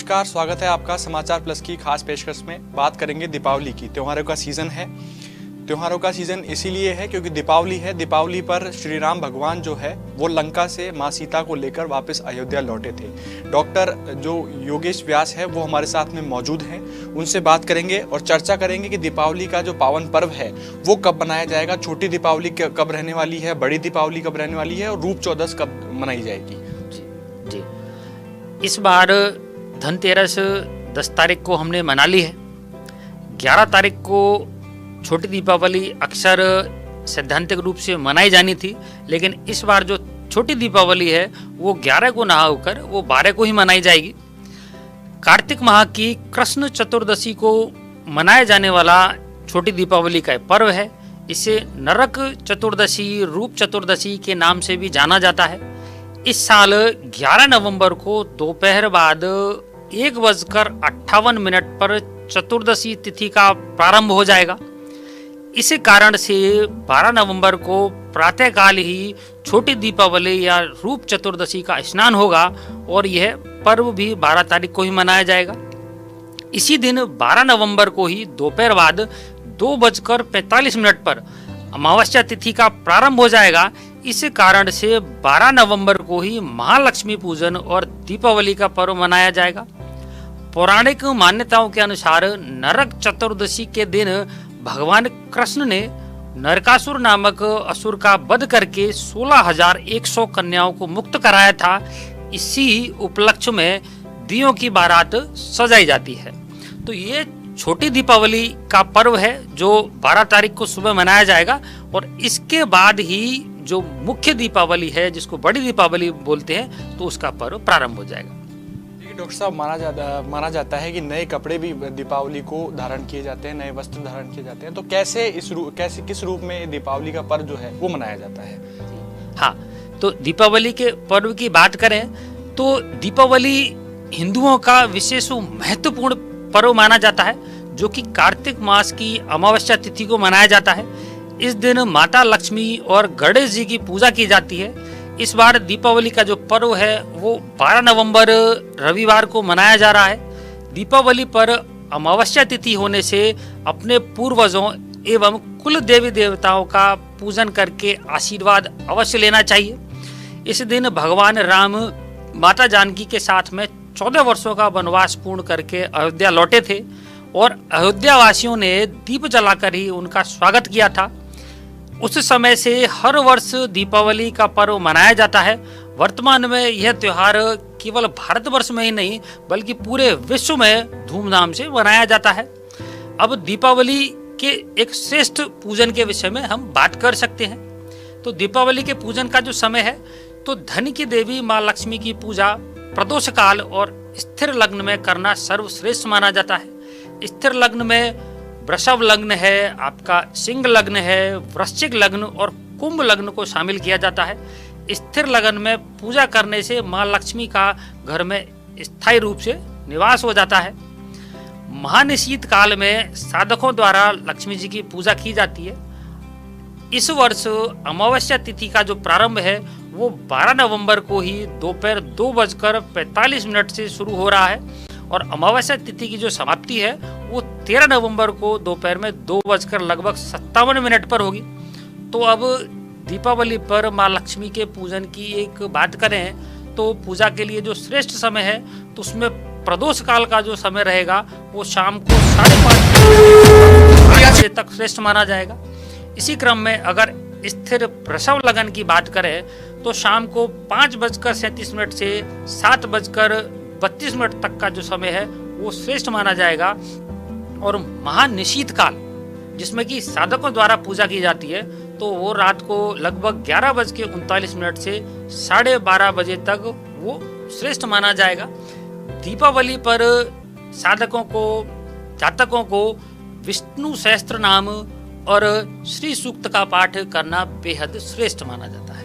नमस्कार, स्वागत है आपका समाचार प्लस की खास पेशकश में। बात करेंगे दीपावली की। त्योहारों का सीजन है। त्योहारों का सीजन इसीलिए है क्योंकि दीपावली है। दीपावली पर श्री राम भगवान जो है वो लंका से माँ सीता को लेकर वापस अयोध्या लौटे थे। डॉक्टर जो योगेश व्यास है वो हमारे साथ में मौजूद हैं। उनसे बात करेंगे और चर्चा करेंगे कि दीपावली का जो पावन पर्व है वो कब मनाया जाएगा, छोटी दीपावली कब रहने वाली है, बड़ी दीपावली कब रहने वाली है और रूप चौदस कब मनाई जाएगी। जी, इस बार धनतेरस 10 तारीख को हमने मना ली है। 11 तारीख को छोटी दीपावली अक्सर सैद्धांतिक रूप से मनाई जानी थी, लेकिन इस बार जो छोटी दीपावली है वो 11 को ना होकर वो 12 को ही मनाई जाएगी। कार्तिक माह की कृष्ण चतुर्दशी को मनाया जाने वाला छोटी दीपावली का पर्व है। इसे नरक चतुर्दशी, रूप चतुर्दशी के नाम से भी जाना जाता है। इस साल 11 नवंबर को दोपहर बाद 1:58 पर चतुर्दशी तिथि का प्रारंभ हो जाएगा। इसी कारण से 12 नवंबर को प्रातःकाल ही छोटी दीपावली या रूप चतुर्दशी का स्नान होगा और यह पर्व भी 12 तारीख को ही मनाया जाएगा। इसी दिन 12 नवंबर को ही दोपहर बाद 2:45 पर अमावस्या तिथि का प्रारंभ हो जाएगा। इस कारण से 12 नवंबर को ही महालक्ष्मी पूजन और दीपावली का पर्व मनाया जाएगा। पौराणिक मान्यताओं के अनुसार नरक चतुर्दशी के दिन भगवान कृष्ण ने नरकासुर नामक असुर का वध करके 16,100 कन्याओं को मुक्त कराया था। इसी उपलक्ष्य में दियों की बारात सजाई जाती है। तो ये छोटी दीपावली का पर्व है जो 12 तारीख को सुबह मनाया जाएगा और इसके बाद ही जो मुख्य दीपावली है जिसको बड़ी दीपावली बोलते हैं तो उसका पर्व प्रारंभ हो जाएगा। डॉक्टर साहब, माना जाता है कि नए कपड़े भी दीपावली को धारण किए जाते हैं, नए वस्त्र धारण किए जाते हैं। तो कैसे किस रूप में दीपावली का पर्व जो है वो मनाया जाता है? हाँ, तो दीपावली के पर्व की बात करें तो दीपावली हिंदुओं का विशेष महत्वपूर्ण पर्व माना जाता है जो कि कार्तिक मास की अमावस्या तिथि को मनाया जाता है। इस दिन माता लक्ष्मी और गणेश जी की पूजा की जाती है। इस बार दीपावली का जो पर्व है वो 12 नवंबर रविवार को मनाया जा रहा है। दीपावली पर अमावस्या तिथि होने से अपने पूर्वजों एवं कुल देवी देवताओं का पूजन करके आशीर्वाद अवश्य लेना चाहिए। इस दिन भगवान राम माता जानकी के साथ में 14 वर्षों का वनवास पूर्ण करके अयोध्या लौटे थे और अयोध्या वासियों ने दीप जलाकर ही उनका स्वागत किया था। उस समय से हर वर्ष दीपावली का पर्व मनाया जाता है। वर्तमान में यह त्योहार केवल भारतवर्ष में ही नहीं बल्कि पूरे विश्व में धूमधाम से मनाया जाता है। अब दीपावली के एक श्रेष्ठ पूजन के विषय में हम बात कर सकते हैं। तो दीपावली के पूजन का जो समय है तो धन की देवी माँ लक्ष्मी की पूजा प्रदोष काल और स्थिर लग्न में करना सर्वश्रेष्ठ माना जाता है। स्थिर लग्न में वृषभ लग्न है, आपका सिंह लग्न है, वृश्चिक लग्न और कुंभ लग्न को शामिल किया जाता है। स्थिर लग्न में पूजा करने से माँ लक्ष्मी का घर में स्थायी रूप से निवास हो जाता है। महानिशीत काल में साधकों द्वारा लक्ष्मी जी की पूजा की जाती है। इस वर्ष अमावस्या तिथि का जो प्रारंभ है वो 12 नवंबर को ही दोपहर 2:45 से शुरू हो रहा है और अमावस्या तिथि की जो समाप्ति है वो 13 नवंबर को दोपहर में 2:57 पर होगी। तो अब दीपावली पर माँ लक्ष्मी के पूजन की एक बात करें तो पूजा के लिए जो श्रेष्ठ समय है तो उसमें प्रदोष काल का जो समय रहेगा वो शाम को 5:30 बजे तक श्रेष्ठ माना जाएगा। इसी क्रम में अगर स्थिर वृषभ लगन की बात करें तो शाम को 5:37 से 7:32 तक का जो समय है वो श्रेष्ठ माना जाएगा। और महानिशीत काल जिसमें कि साधकों द्वारा पूजा की जाती है तो वो रात को लगभग 11:39 से 12:30 बजे तक वो श्रेष्ठ माना जाएगा। दीपावली पर साधकों को, जातकों को विष्णु सहस्त्र नाम और श्री सूक्त का पाठ करना बेहद श्रेष्ठ माना जाता है।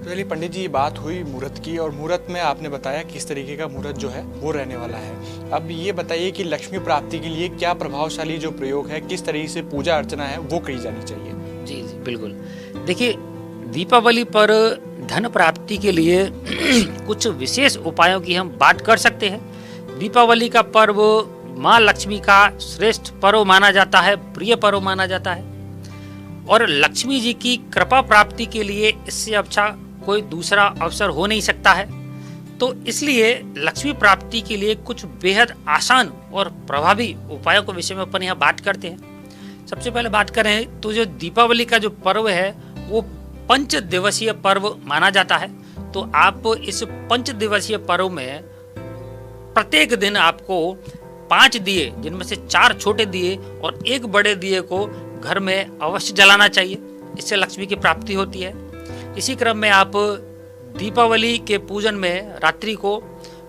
चलिए पंडित जी, बात हुई मुहूर्त की और मुहूर्त में आपने बताया किस तरीके का मुहूर्त जो है वो रहने वाला है। अब ये बताइए कि लक्ष्मी प्राप्ति के लिए क्या प्रभावशाली जो प्रयोग है, किस तरीके से पूजा अर्चना है वो की जानी चाहिए? जी जी बिल्कुल। देखिए, दीपावली पर धन प्राप्ति के लिए कुछ विशेष उपायों की हम बात कर सकते हैं। दीपावली का पर्व माँ लक्ष्मी का श्रेष्ठ पर्व माना जाता है, प्रिय पर्व माना जाता है और लक्ष्मी जी की कृपा प्राप्ति के लिए इससे अच्छा कोई दूसरा अवसर हो नहीं सकता है। तो इसलिए लक्ष्मी प्राप्ति के लिए कुछ बेहद आसान और प्रभावी उपायों के विषय में अपन यहाँ बात करते हैं। सबसे पहले बात करें तो जो दीपावली का जो पर्व है वो 5 दिवसीय पर्व माना जाता है। तो आप इस 5 दिवसीय पर्व में प्रत्येक दिन आपको 5 दिए, जिनमें से 4 छोटे दिए और 1 बड़े दिए को घर में अवश्य जलाना चाहिए। इससे लक्ष्मी की प्राप्ति होती है। इसी क्रम में आप दीपावली के पूजन में रात्रि को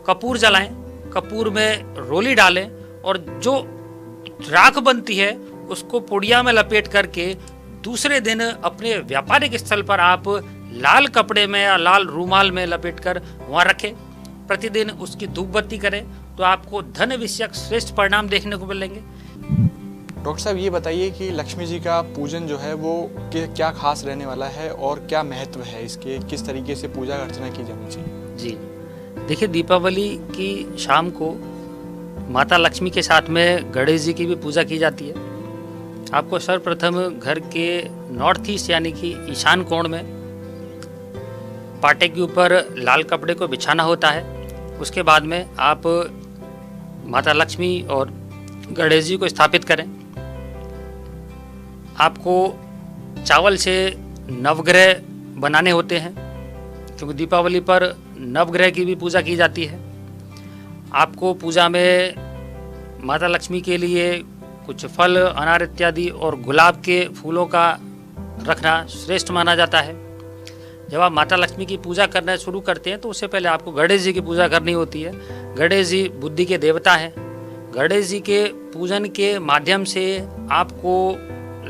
कपूर जलाएं, कपूर में रोली डालें और जो राख बनती है उसको पुड़िया में लपेट करके दूसरे दिन अपने व्यापारिक स्थल पर आप लाल कपड़े में या लाल रूमाल में लपेटकर वहां रखें। प्रतिदिन उसकी धूप बत्ती करें तो आपको धन विषयक श्रेष्ठ परिणाम देखने को मिलेंगे। डॉक्टर साहब, ये बताइए कि लक्ष्मी जी का पूजन जो है वो क्या खास रहने वाला है और क्या महत्व है इसके, किस तरीके से पूजा अर्चना की जानी चाहिए? जी देखिए, दीपावली की शाम को माता लक्ष्मी के साथ में गणेश जी की भी पूजा की जाती है। आपको सर्वप्रथम घर के नॉर्थ ईस्ट यानी कि ईशान कोण में पाटे के ऊपर लाल कपड़े को बिछाना होता है। उसके बाद में आप माता लक्ष्मी और गणेश जी को स्थापित करें। आपको चावल से नवग्रह बनाने होते हैं, क्योंकि दीपावली पर नवग्रह की भी पूजा की जाती है। आपको पूजा में माता लक्ष्मी के लिए कुछ फल, अनार इत्यादि और गुलाब के फूलों का रखना श्रेष्ठ माना जाता है। जब आप माता लक्ष्मी की पूजा करना शुरू करते हैं तो उससे पहले आपको गणेश जी की पूजा करनी होती है। गणेश जी बुद्धि के देवता हैं। गणेश जी के पूजन के माध्यम से आपको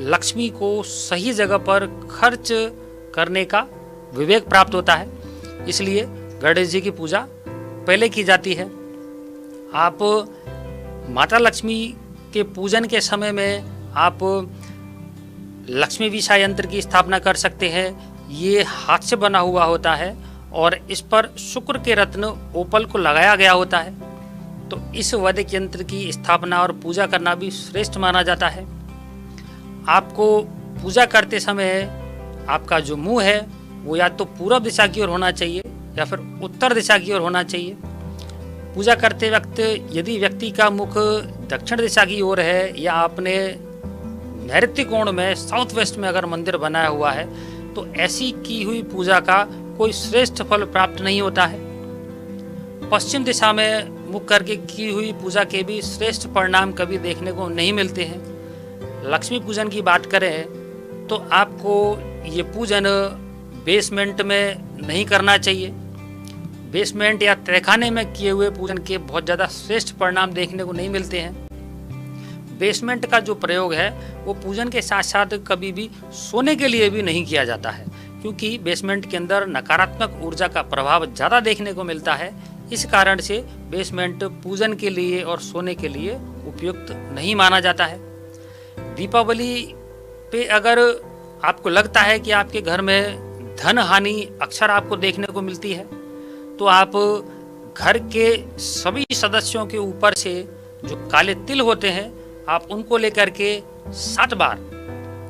लक्ष्मी को सही जगह पर खर्च करने का विवेक प्राप्त होता है, इसलिए गणेश जी की पूजा पहले की जाती है। आप माता लक्ष्मी के पूजन के समय में आप लक्ष्मी विषा यंत्र की स्थापना कर सकते हैं। ये हाथ से बना हुआ होता है और इस पर शुक्र के रत्न ओपल को लगाया गया होता है। तो इस वैदिक यंत्र की स्थापना और पूजा करना भी श्रेष्ठ माना जाता है। आपको पूजा करते समय आपका जो मुंह है वो या तो पूर्व दिशा की ओर होना चाहिए या फिर उत्तर दिशा की ओर होना चाहिए। पूजा करते वक्त यदि व्यक्ति का मुख दक्षिण दिशा की ओर है या आपने नैऋत्य कोण में साउथ वेस्ट में अगर मंदिर बनाया हुआ है तो ऐसी की हुई पूजा का कोई श्रेष्ठ फल प्राप्त नहीं होता है। पश्चिम दिशा में मुख करके की हुई पूजा के भी श्रेष्ठ परिणाम कभी देखने को नहीं मिलते हैं। लक्ष्मी पूजन की बात करें तो आपको ये पूजन बेसमेंट में नहीं करना चाहिए। बेसमेंट या तहखाने में किए हुए पूजन के बहुत ज़्यादा श्रेष्ठ परिणाम देखने को नहीं मिलते हैं। बेसमेंट का जो प्रयोग है वो पूजन के साथ साथ कभी भी सोने के लिए भी नहीं किया जाता है, क्योंकि बेसमेंट के अंदर नकारात्मक ऊर्जा का प्रभाव ज़्यादा देखने को मिलता है। इस कारण से बेसमेंट पूजन के लिए और सोने के लिए उपयुक्त नहीं माना जाता है। दीपावली पे अगर आपको लगता है कि आपके घर में धन हानि अक्सर आपको देखने को मिलती है तो आप घर के सभी सदस्यों के ऊपर से जो काले तिल होते हैं आप उनको लेकर के 7 बार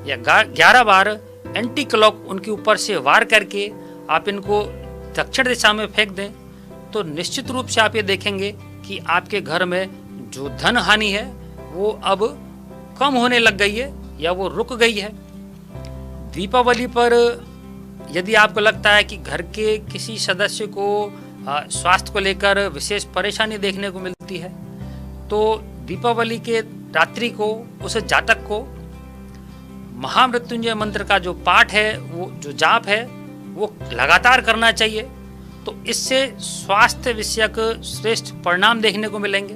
या 11 बार एंटी क्लॉक उनके ऊपर से वार करके आप इनको दक्षिण दिशा में फेंक दें तो निश्चित रूप से आप ये देखेंगे कि आपके घर में जो धन हानि है वो अब कम होने लग गई है या वो रुक गई है। दीपावली पर यदि आपको लगता है कि घर के किसी सदस्य को स्वास्थ्य को लेकर विशेष परेशानी देखने को मिलती है तो दीपावली के रात्रि को उस जातक को महामृत्युंजय मंत्र का जो पाठ है, वो जो जाप है, वो लगातार करना चाहिए। तो इससे स्वास्थ्य विषयक श्रेष्ठ परिणाम देखने को मिलेंगे।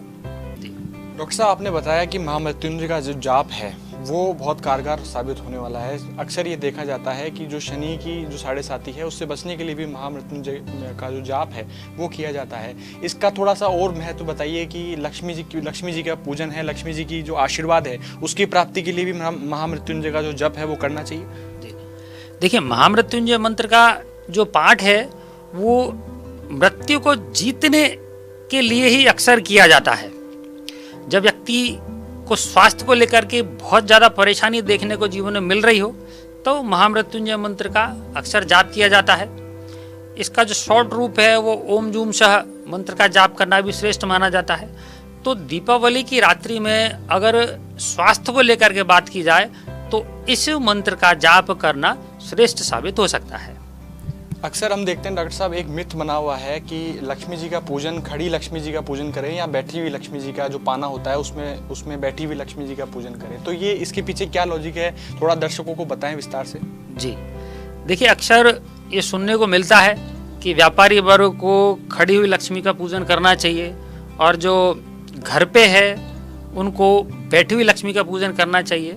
डॉक्टर साहब, आपने बताया कि महामृत्युंजय का जो जाप है वो बहुत कारगर साबित होने वाला है। अक्सर ये देखा जाता है कि जो शनि की जो 7.5 है उससे बचने के लिए भी महामृत्युंजय का जो जाप है वो किया जाता है। इसका थोड़ा सा और महत्व बताइए कि लक्ष्मी जी का पूजन है, लक्ष्मी जी की जो आशीर्वाद है उसकी प्राप्ति के लिए भी महामृत्युंजय का जो जप है वो करना चाहिए। देखिए, महामृत्युंजय मंत्र का जो पाठ है वो मृत्यु को जीतने के लिए ही अक्सर किया जाता है। जब व्यक्ति को स्वास्थ्य को लेकर के बहुत ज़्यादा परेशानी देखने को जीवन में मिल रही हो तो महामृत्युंजय मंत्र का अक्सर जाप किया जाता है। इसका जो शॉर्ट रूप है वो ओम जूम सह मंत्र का जाप करना भी श्रेष्ठ माना जाता है। तो दीपावली की रात्रि में अगर स्वास्थ्य को लेकर के बात की जाए तो इस मंत्र का जाप करना श्रेष्ठ साबित हो सकता है। अक्सर हम देखते हैं डॉक्टर साहब, एक मिथ बना हुआ है कि लक्ष्मी जी का पूजन, खड़ी लक्ष्मी जी का पूजन करें या बैठी हुई लक्ष्मी जी का जो पाना होता है उसमें बैठी हुई लक्ष्मी जी का पूजन करें। तो ये इसके पीछे क्या लॉजिक है, थोड़ा दर्शकों को बताएं विस्तार से। जी देखिए, अक्सर ये सुनने को मिलता है कि व्यापारी वर्ग को खड़ी हुई लक्ष्मी का पूजन करना चाहिए और जो घर पे है उनको बैठी हुई लक्ष्मी का पूजन करना चाहिए।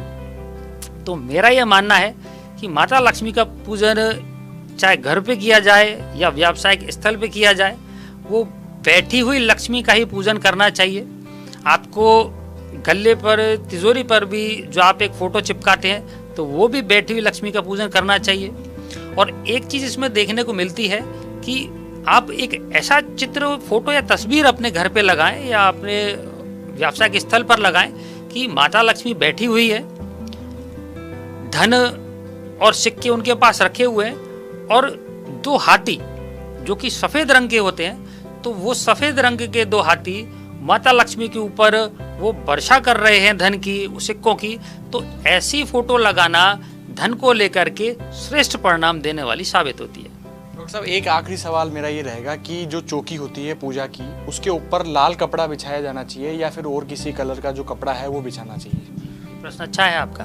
तो मेरा यह मानना है कि माता लक्ष्मी का पूजन चाहे घर पे किया जाए या व्यावसायिक स्थल पे किया जाए, वो बैठी हुई लक्ष्मी का ही पूजन करना चाहिए। आपको गले पर, तिजोरी पर भी जो आप एक फोटो चिपकाते हैं तो वो भी बैठी हुई लक्ष्मी का पूजन करना चाहिए। और एक चीज इसमें देखने को मिलती है कि आप एक ऐसा चित्र, फोटो या तस्वीर अपने घर पे लगाएं या अपने व्यावसायिक स्थल पर लगाएं कि माता लक्ष्मी बैठी हुई है, धन और सिक्के उनके पास रखे हुए हैं और दो हाथी जो कि सफेद रंग के होते हैं, तो वो सफेद रंग के दो हाथी माता लक्ष्मी के ऊपर वो वर्षा कर रहे हैं धन की, सिक्कों की। तो ऐसी फोटो लगाना धन को लेकर के श्रेष्ठ परिणाम देने वाली साबित होती है। डॉक्टर साहब, एक आखिरी सवाल मेरा ये रहेगा कि जो चौकी होती है पूजा की, उसके ऊपर लाल कपड़ा बिछाया जाना चाहिए या फिर और किसी कलर का जो कपड़ा है वो बिछाना चाहिए? प्रश्न अच्छा है आपका।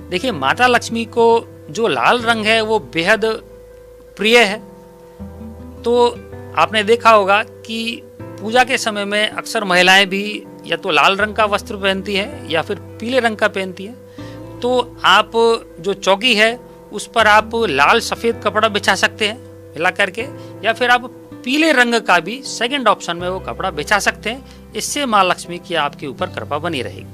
देखिए, माता लक्ष्मी को जो लाल रंग है वो बेहद प्रिय है। तो आपने देखा होगा कि पूजा के समय में अक्सर महिलाएं भी या तो लाल रंग का वस्त्र पहनती हैं या फिर पीले रंग का पहनती हैं। तो आप जो चौकी है उस पर आप लाल सफ़ेद कपड़ा बिछा सकते हैं मिला करके, या फिर आप पीले रंग का भी सेकंड ऑप्शन में वो कपड़ा बिछा सकते हैं। इससे माँ लक्ष्मी की आपके ऊपर कृपा बनी रहेगी।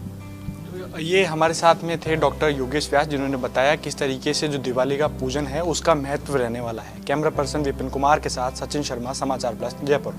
ये हमारे साथ में थे डॉक्टर योगेश व्यास, जिन्होंने बताया किस तरीके से जो दिवाली का पूजन है उसका महत्व रहने वाला है। कैमरा पर्सन विपिन कुमार के साथ सचिन शर्मा, समाचार प्लस, जयपुर।